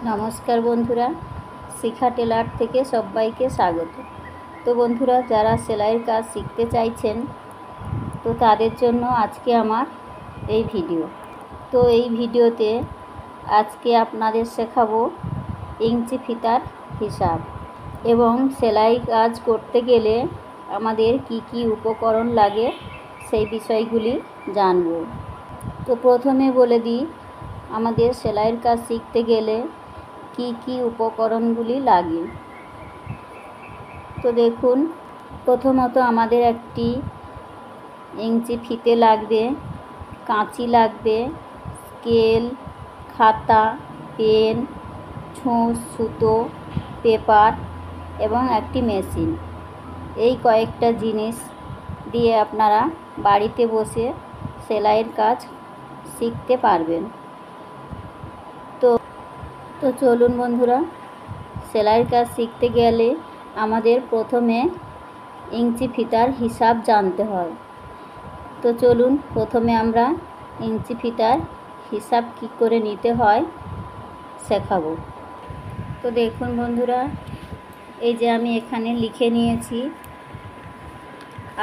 নমস্কার বন্ধুরা, শিখা টেলার থেকে সবাইকে স্বাগত। তো বন্ধুরা, যারা সেলাইয়ের কাজ শিখতে চাইছেন তো তাদের জন্য আজকে আমার এই ভিডিও। তো এই ভিডিওতে আজকে আপনাদের শেখাবো ইঞ্চি ফিতার হিসাব এবং সেলাই কাজ করতে গেলে আমাদের কি কি উপকরণ লাগে সেই বিষয়গুলি জানব। তো প্রথমে বলে দিই, আমাদের সেলাইয়ের কাজ শিখতে গেলে কি কি উপকরণগুলি লাগে। তো দেখুন, প্রথমত আমাদের একটি ইঞ্চি ফিতে লাগবে, কাঁচি লাগবে, স্কেল, খাতা, পেন, ছুঁচ, সুতো, পেপার এবং একটি মেশিন। এই কয়েকটা জিনিস দিয়ে আপনারা বাড়িতে বসে সেলাইয়ের কাজ শিখতে পারবেন। তো চলুন বন্ধুরা, সেলাইয়ের কাজ শিখতে গেলে আমাদের প্রথমে ইঞ্চি ফিতার হিসাব জানতে হয়। তো চলুন প্রথমে আমরা ইঞ্চি ফিতার হিসাব কী করে নিতে হয় শেখাবো। তো দেখুন বন্ধুরা, এই যে আমি এখানে লিখে নিয়েছি,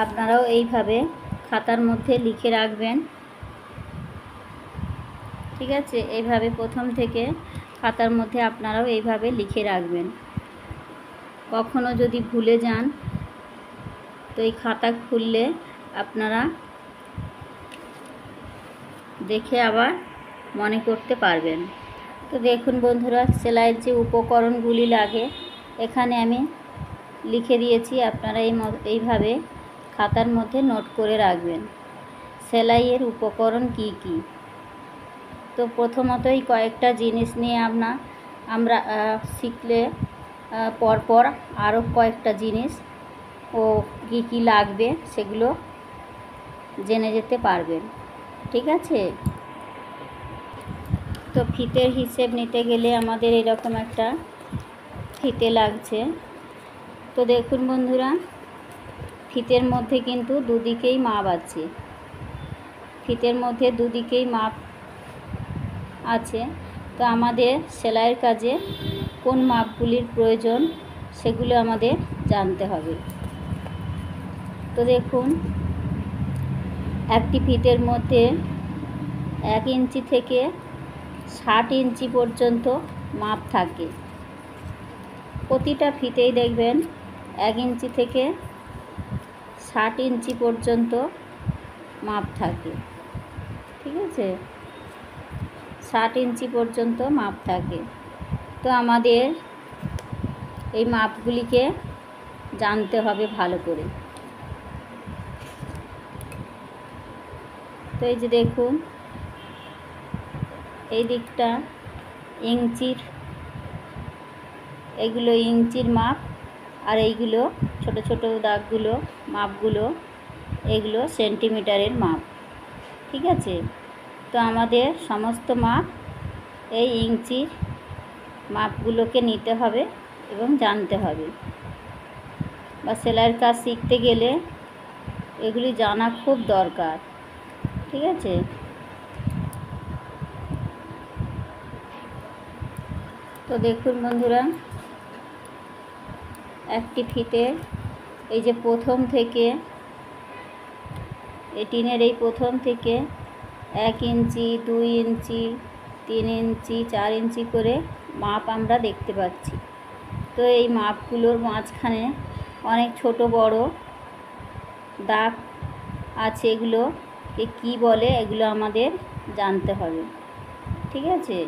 আপনারাও এইভাবে খাতার মধ্যে লিখে রাখবেন। ঠিক আছে, এইভাবে প্রথম থেকে খাতার মধ্যে আপনারাও এইভাবে লিখে রাখবেন। কখনো যদি ভুলে যান তো এই খাতা খুললে আপনারা দেখে আবার মনে করতে পারবেন। তো দেখুন বন্ধুরা, সেলাইয়ের যে উপকরণগুলি লাগে এখানে আমি লিখে দিয়েছি, আপনারা এইভাবে খাতার মধ্যে নোট করে রাখবেন সেলাইয়ের উপকরণ কি কি। তো প্রথমতই কয়েকটা জিনিস নিয়ে আমরা শিখলে পরপর আরও কয়েকটা জিনিস ও কী কী লাগবে সেগুলো জেনে যেতে পারবেন। ঠিক আছে, তো ফিতের হিসেব নিতে গেলে আমাদের এরকম একটা ফিতে লাগছে। তো দেখুন বন্ধুরা, ফিতের মধ্যে কিন্তু দুদিকেই মাপ আছে, ফিতের মধ্যে দুদিকেই মাপ আছে। তো আমাদের সেলাইয়ের কাজে কোন মাপগুলির প্রয়োজন সেগুলো আমাদের জানতে হবে। তো দেখুন, একটি ফিতের মধ্যে 1 ইঞ্চি থেকে 60 ইঞ্চি পর্যন্ত মাপ থাকে। প্রতিটা ফিতেই দেখবেন 1 ইঞ্চি থেকে 60 ইঞ্চি পর্যন্ত মাপ থাকে। ঠিক আছে, 60 ইঞ্চি পর্যন্ত মাপ থাকে। তো আমাদের এই মাপগুলিকে জানতে হবে ভালো করে। তো এই যে দেখুন, এই দিকটা ইঞ্চির, এগুলো ইঞ্চির মাপ, আর এইগুলো ছোট ছোট দাগগুলো মাপগুলো এগুলো সেন্টিমিটারের মাপ। ঠিক আছে, তো আমাদের সমস্ত মাপ এই ইঞ্চির মাপগুলোকে নিতে হবে এবং জানতে হবে। বা সেলাইয়ের কাজ শিখতে গেলে এগুলি জানা খুব দরকার। ঠিক আছে, তো দেখুন বন্ধুরা, একটি ফিতে এই যে প্রথম থেকে এই টিনের এই প্রথম থেকে 1 ইঞ্চি, 2 ইঞ্চি, 3 ইঞ্চি, 4 ইঞ্চি করে মাপ আমরা দেখতে পাচ্ছি। তো এই মাপগুলোর মাঝখানে অনেক ছোট বড় দাগ আছে, এগুলোকে কী বলে এগুলো আমাদের জানতে হবে। ঠিক আছে,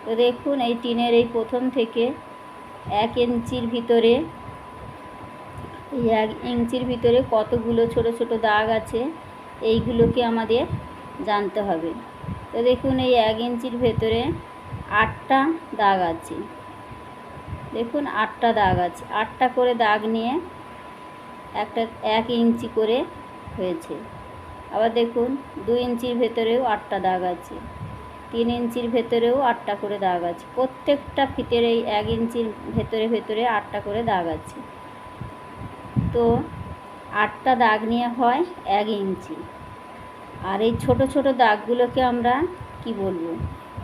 তো দেখুন, এই টিনের এই প্রথম থেকে 1 ইঞ্চির ভিতরে, এই 1 ইঞ্চির ভিতরে কতগুলো ছোট ছোট দাগ আছে এইগুলোকে আমাদের জানতে হবে। তো দেখুন, এই 1 ইঞ্চির ভেতরে 8টা দাগ আছে। দেখুন, 8টা দাগ আছে, 8টা করে দাগ নিয়ে একটা 1 ইঞ্চি করে হয়েছে। আবার দেখুন, 2 ইঞ্চির ভেতরেও 8টা দাগ আছে, 3 ইঞ্চির ভেতরেও 8টা করে দাগ আছে। প্রত্যেকটা ফিতের এই 1 ইঞ্চির ভেতরে 8টা করে দাগ আছে। তো 8টা দাগ নিয়ে হয় 1 ইঞ্চি। আর এই ছোট ছোট দাগগুলোকে আমরা কি বলবো,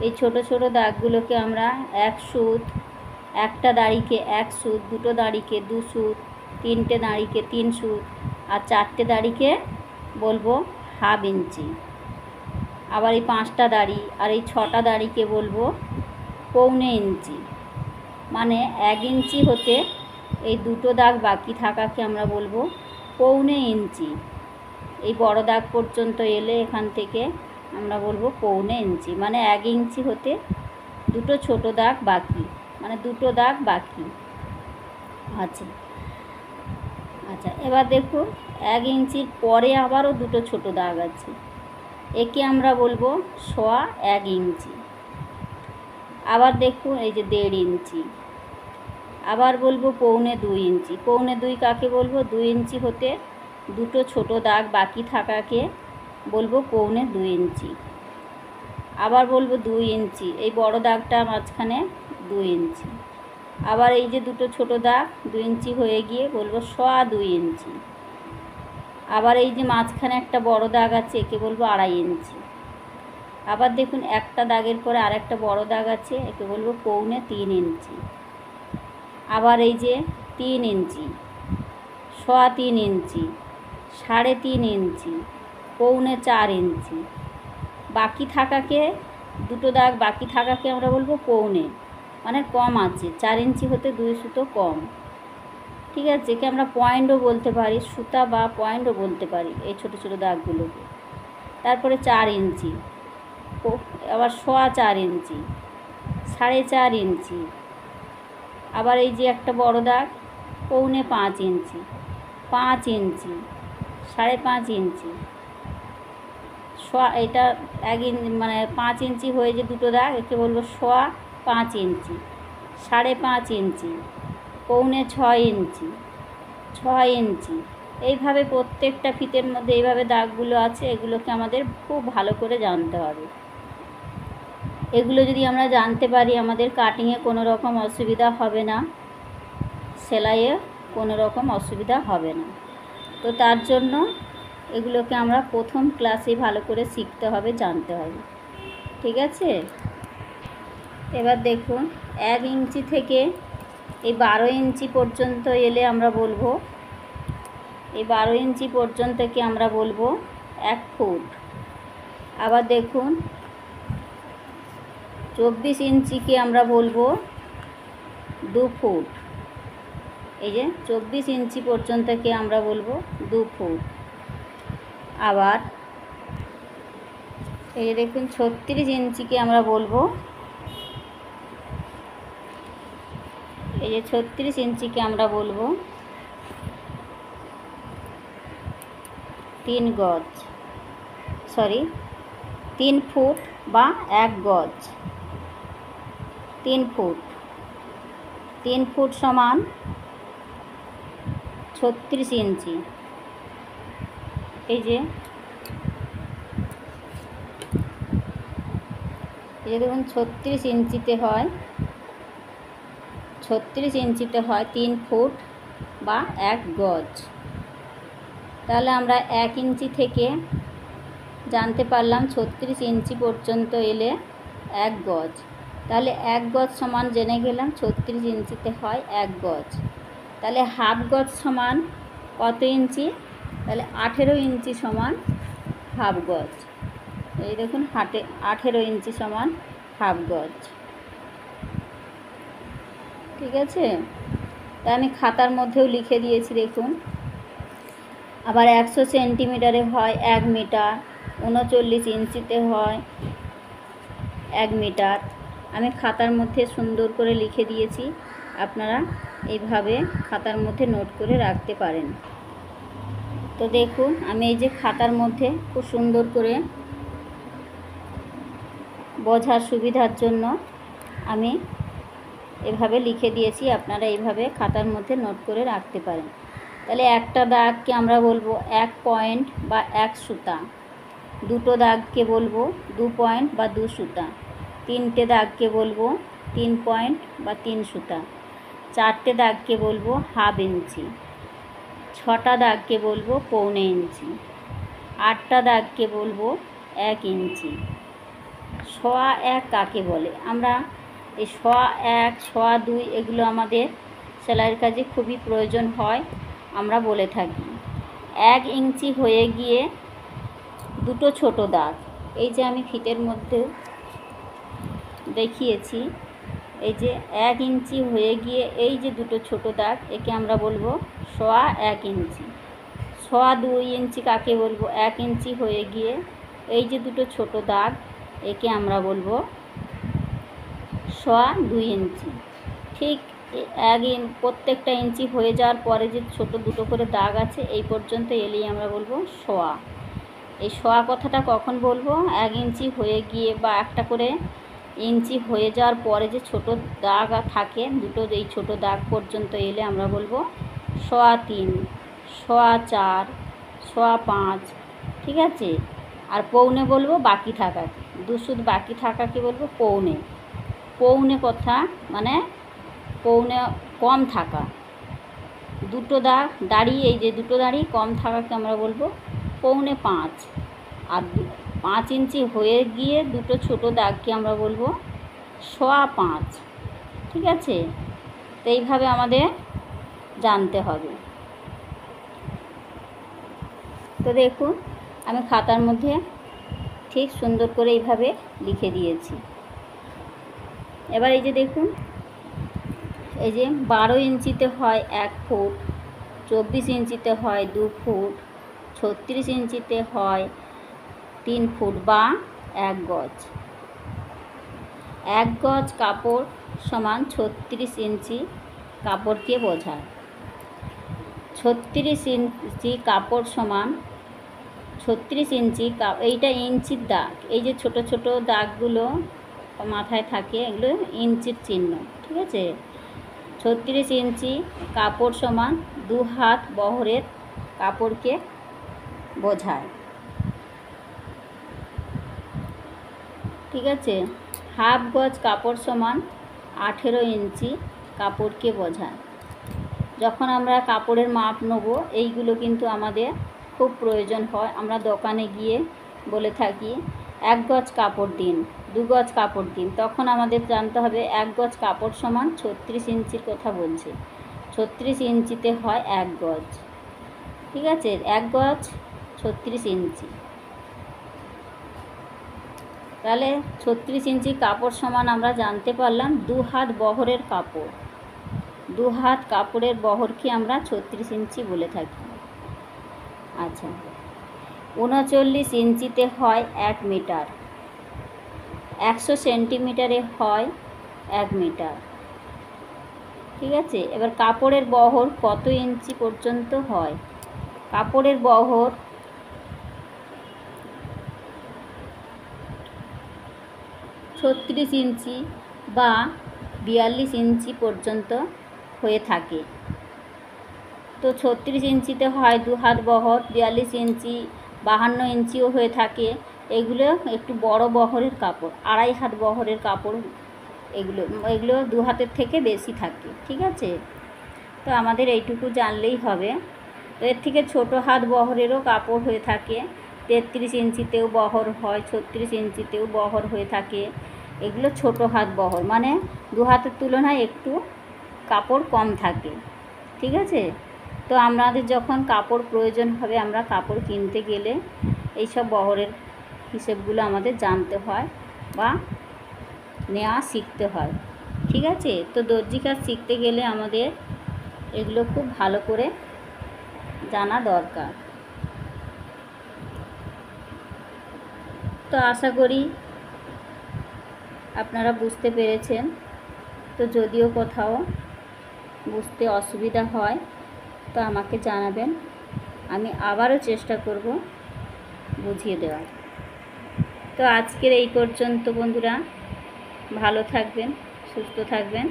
এই ছোট ছোট দাগগুলোকে আমরা এক সুত, একটা দাড়িকে এক সুত, দুটো দাড়িকে দু সুত, তিনটে দাড়িকে তিন সুত, আর চারটে দাড়িকে বলবো হাফ ইঞ্চি। আবার এই পাঁচটা দাড়ি আর এই ছটা দাড়িকে বলবো পৌনে ইঞ্চি। মানে 1 ইঞ্চি হতে এই দুটো দাগ বাকি থাকাকে আমরা বলবো পৌনে ইঞ্চি। এই বড় দাগ পর্যন্ত এলে এখান থেকে আমরা বলবো পৌনে ইঞ্চি, মানে 1 ইঞ্চি হতে দুটো ছোট দাগ বাকি, মানে দুটো দাগ বাকি আছে। আচ্ছা, এবার দেখুন 1 ইঞ্চির পরে আবারও দুটো ছোট দাগ আছে, একে আমরা বলবো 1.25 ইঞ্চি। আবার দেখুন এই যে 1.5 ইঞ্চি, আবার বলবো পৌনে 2 ইঞ্চি। পৌনে 2 কাকে বলবো? 2 ইঞ্চি হতে দুটো ছোট দাগ বাকি থাকাকে বলবো পৌনে 2 ইঞ্চি। আবার বলবো 2 ইঞ্চি, এই বড় দাগটা মাঝখানে 2 ইঞ্চি। আবার এই যে দুটো ছোট দাগ 2 ইঞ্চি হয়ে গিয়ে বলবো 2.25 ইঞ্চি। আবার এই যে মাঝখানে একটা বড় দাগ আছে, একে বলবো 2.5 ইঞ্চি। আবার দেখুন একটা দাগের পরে আর একটা বড় দাগ আছে, একে বলবো পৌনে 3 ইঞ্চি। আবার এই যে 3 ইঞ্চি, 3.25 ইঞ্চি, 3.5 ইঞ্চি, পৌনে 4 ইঞ্চি। বাকি থাকাকে দুটো দাগ বাকি থাকাকে আমরা বলবো পৌনে, মানে কম আছে, 4 ইঞ্চি হতে 2 সুতো কম। ঠিক আছে, একে আমরা পয়েন্টও বলতে পারি, সুতা বা পয়েন্টও বলতে পারি এই ছোটো ছোটো দাগগুলোকে। তারপরে 4 ইঞ্চি, আবার 4.25 ইঞ্চি, 4.5 ইঞ্চি। আবার এই যে একটা বড় দাগ পৌনে 5 ইঞ্চি, 5 ইঞ্চি, 5.5 ইঞ্চি। এটা 1 ইঞ্চি, মানে 5 ইঞ্চি হয়ে যে দুটো দাগ, একে বলবো 5 ইঞ্চি, 5.5 ইঞ্চি, পৌনে 6 ইঞ্চি, 6 ইঞ্চি। এইভাবে প্রত্যেকটা ফিতের মধ্যে এইভাবে দাগগুলো আছে, এগুলোকে আমাদের খুব ভালো করে জানতে হবে। এগুলো যদি আমরা জানতে পারি, আমাদের কাটিংয়ে কোনো রকম অসুবিধা হবে না, সেলাইয়ে কোনো রকম অসুবিধা হবে না। তো তার জন্য এগুলোকে আমরা প্রথম ক্লাসে ভালো করে শিখতে হবে, জানতে হবে। ঠিক আছে, এবার দেখুন 1 ইঞ্চি থেকে এই 12 ইঞ্চি পর্যন্ত এলে আমরা বলবো, এই 12 ইঞ্চি পর্যন্তকে আমরা বলবো 1 ফুট। আবার দেখুন 24 ইঞ্চিকে আমরা বলবো 2 ফুট। এই যে 24 ইঞ্চি পর্যন্তকে আমরা বলবো 2 ফুট। আবার এই যে দেখুন 36 ইঞ্চিকে আমরা বলবো, এই যে 36 ইঞ্চিকে আমরা বলবো 3 গজ, 3 ফুট বা 1 গজ। 3 ফুট, 3 ফুট সমান 36 ইঞ্চি। এই যে দেখুন 36 ইঞ্চিতে হয়, 36 ইঞ্চিতে হয় 3 ফুট বা 1 গজ। তাহলে আমরা 1 ইঞ্চি থেকে জানতে পারলাম 36 ইঞ্চি পর্যন্ত এলে 1 গজ। তাহলে 1 গজ সমান জেনে গেলাম 36 ইঞ্চিতে হয় 1 গজ। তাহলে হাফ গজ সমান কত ইঞ্চি? তাহলে 18 ইঞ্চি সমান হাফ গজ। এই দেখুন 18 ইঞ্চি সমান হাফ গজ। ঠিক আছে, তাই আমি খাতার মধ্যেও লিখে দিয়েছি দেখুন। আবার 100 সেন্টিমিটারে হয় 1 মিটার, 39 ইঞ্চিতে হয় 1 মিটার। আমি খাতার মধ্যে সুন্দর করে লিখে দিয়েছি, আপনারা এইভাবে খাতার মধ্যে নোট করে রাখতে পারেন। তো দেখুন আমি এই যে খাতার মধ্যে খুব সুন্দর করে বোঝার সুবিধার জন্য আমি এভাবে লিখে দিয়েছি, আপনারা এইভাবে খাতার মধ্যে নোট করে রাখতে পারেন। তাহলে একটা দাগকে আমরা বলবো 1 পয়েন্ট বা 1 সুতা, দুটো দাগকে বলবো 2 পয়েন্ট বা 2 সুতা, তিনটে দাগকে বলবো 3 পয়েন্ট বা 3 সুতা, চারটে দাগকে বলবো হাফ ইঞ্চি, 6টা দাগকে বলবো পৌনে ইঞ্চি, 8টা দাগকে বলবো 1 ইঞ্চি, সোয়া এক কাকে বলে? আমরা এই সোয়া এক, সোয়া দুই এগুলো আমাদের সেলাইয়ের কাজে খুবই প্রয়োজন হয়, আমরা বলে থাকি। 1 ইঞ্চি হয়ে গিয়ে দুটো ছোট দাগ, এই যে আমি ফিতের মধ্যে দেখিয়েছি, এই যে 1 ইঞ্চি হয়ে গিয়ে এই যে দুটো ছোট দাগ, একে আমরা বলবো সোয়া 1 ইঞ্চি। সোয়া 2 ইঞ্চি কাকে বলবো? 1 ইঞ্চি হয়ে গিয়ে এই যে দুটো ছোট দাগ, একে আমরা বলবো সোয়া 2 ইঞ্চি। ঠিক প্রত্যেকটা ইঞ্চি হয়ে যাওয়ার পরে যে ছোট দুটো করে দাগ আছে, এই পর্যন্ত এলেই আমরা বলবো সোয়া। এই সোয়া কথাটা কখন বলবো? 1 ইঞ্চি হয়ে গিয়ে বা একটা করে ইঞ্চি হয়ে যাওয়ার পরে যে ছোট দাগ থাকে দুটো, এই ছোট দাগ পর্যন্ত এলে আমরা বলবো সোয়া 3, সোয়া 4, সোয়া 5, ঠিক আছে। আর পৌনে বলবো বাকি থাকাকে, শুধু বাকি থাকাকে বলবো পৌনে। পৌনে কথা মানে পৌনে কম থাকা, দুটো দাড়ি, এই যে দুটো দাড়ি কম থাকাকে আমরা বলবো পৌনে 5। আর 5 ইঞ্চি হয়ে গিয়ে দুটো ছোট দাগকে আমরা বলবো সোয়া 5, ঠিক আছে। তো এইভাবে আমাদের জানতে হবে। তো দেখুন আমি খাতার মধ্যে ঠিক সুন্দর করে এইভাবে লিখে দিয়েছি। এবার এই যে দেখুন, এই যে 12 ইঞ্চিতে হয় 1 ফুট, 24 ইঞ্চিতে হয় 2 ফুট, 36 ইঞ্চিতে হয় 3 ফুট বা 1 গজ। 1 গজ কাপড় সমান 36 ইঞ্চি কাপড়কে বোঝায়। 36 ইঞ্চি কাপড় সমান 36 ইঞ্চি, এইটা ইঞ্চির দাগ, এই যে ছোট ছোট দাগগুলো মাথায় থাকে এগুলো ইঞ্চির চিহ্ন, ঠিক আছে। 36 ইঞ্চি কাপড় সমান 2 হাত বহরের কাপড়কে বোঝায়, ঠিক আছে। হাফ গজ কাপড় সমান 18 ইঞ্চি কাপড়কে বোঝায়। যখন আমরা কাপড়ের মাপ নেব, এইগুলো কিন্তু আমাদের খুব প্রয়োজন হয়। আমরা দোকানে গিয়ে বলে থাকি 1 গজ কাপড় দিন, 2 গজ কাপড় দিন, তখন আমাদের জানতে হবে 1 গজ কাপড় সমান 36 ইঞ্চির কথা বলছে। 36 ইঞ্চিতে হয় 1 গজ, ঠিক আছে। 1 গজ 36 ইঞ্চি, তাহলে 36 ইঞ্চি কাপড় সমান আমরা জানতে পারলাম 2 হাত বহরের কাপড়। 2 হাত কাপড়ের বহরকে আমরা 36 ইঞ্চি বলে থাকি। আচ্ছা, 39 ইঞ্চিতে হয় 1 মিটার, 100 সেন্টিমিটারে হয় 1 মিটার, ঠিক আছে। এবার কাপড়ের বহর কত ইঞ্চি পর্যন্ত হয়? কাপড়ের বহর 36 ইঞ্চি বা 42 ইঞ্চি পর্যন্ত হয়ে থাকে। তো 36 ইঞ্চিতে হয় 2 হাত বহর, 42 ইঞ্চি, 52 ইঞ্চিও হয়ে থাকে। এগুলো একটু বড় বহরের কাপড়, 2.5 হাত বহরের কাপড়, এগুলো 2 হাতের থেকে বেশি থাকে, ঠিক আছে। তো আমাদের এইটুকু জানলেই হবে। তো এর থেকে ছোট হাত বহরেরও কাপড় হয়ে থাকে, 33 ইঞ্চিতেও বহর হয়, 36 ইঞ্চিতেও বহর হয়ে থাকে। এগুলো ছোট হাত বহর, মানে 2 হাতের তুলনায় একটু কাপড় কম থাকে, ঠিক আছে। তো আমাদের যখন কাপড় প্রয়োজন হবে, আমরা কাপড় কিনতে গেলে এইসব বহরের হিসেবগুলো আমাদের জানতে হয় বা নেওয়া শিখতে হয়, ঠিক আছে। তো দর্জি কাজ শিখতে গেলে আমাদের এগুলো খুব ভালো করে জানা দরকার। তো আশা করি আপনারা বুঝতে পেরেছেন। তো যদিও কোথাও বুঝতে অসুবিধা হয় তো আমাকে জানাবেন, আমি আবারও চেষ্টা করব বুঝিয়ে দেওয়ার। তো আজকের এই পর্যন্ত বন্ধুরা, ভালো থাকবেন, সুস্থ থাকবেন,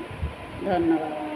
ধন্যবাদ।